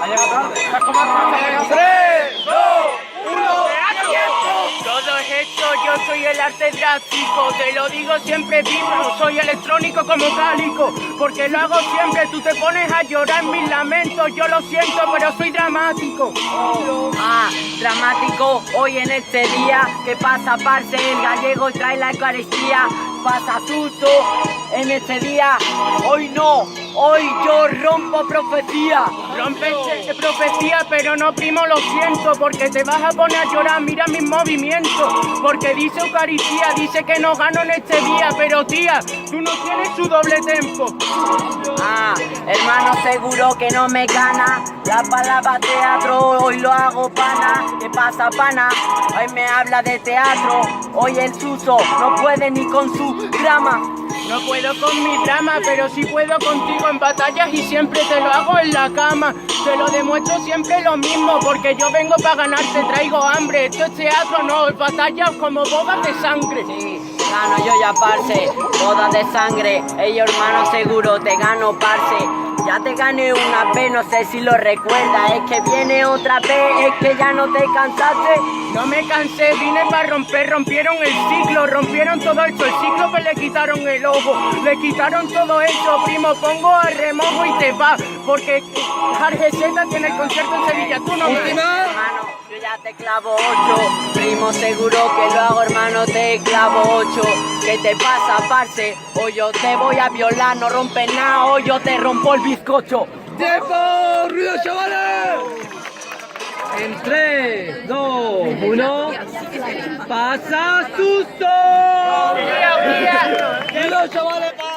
¡Tres, dos, uno! Todo esto, yo soy el arte drástico, te lo digo siempre vivo, soy electrónico como cálico, porque lo hago siempre, tú te pones a llorar en mis lamentos, yo lo siento, pero soy dramático. Dramático, hoy en este día, ¿qué pasa, parce? El gallego trae la Eucaristía, pasa susto en este día, hoy no, hoy yo rompo profecía. Rompes profecía, pero no, primo, lo siento, porque te vas a poner a llorar, mira mis movimientos, porque dice Eucaristía, dice que no gano en este día, pero tía, tú no tienes su doble tempo. Hermano, seguro que no me gana la palabra teatro, hoy lo hago pana. ¿Qué pasa, pana? Hoy me habla de teatro, hoy el suso no puede ni con su drama. No puedo con mi drama, pero sí puedo contigo en batallas y siempre te lo hago en la cama. Te lo demuestro siempre lo mismo, porque yo vengo para ganar, te traigo hambre. Esto es teatro, no, es batallas como bodas de sangre. Sí, gano yo ya, parce, bodas de sangre. Ey, hermano, seguro te gano, parce. Ya te gané una vez, no sé si lo recuerdas. Es que viene otra vez, es que ya no te cansaste. No me cansé, vine para romper, rompieron el ciclo, rompieron todo esto, el ciclo que le quitaron el ojo, le quitaron todo esto, primo, pongo a remojo y te va, porque Argeseta tiene el concierto en Sevilla, tú no me... Hermano, yo ya te clavo 8, primo, seguro que lo hago, hermano, te clavo 8. ¿Qué te pasa, parce? Hoy yo te voy a violar, no rompes nada, hoy yo te rompo el bizcocho. ¡Tiempo! ¡Ruido, chavales! En 3, 2, 1. ¡Pasa susto! ¡Tía! ¡Ruido, chavales!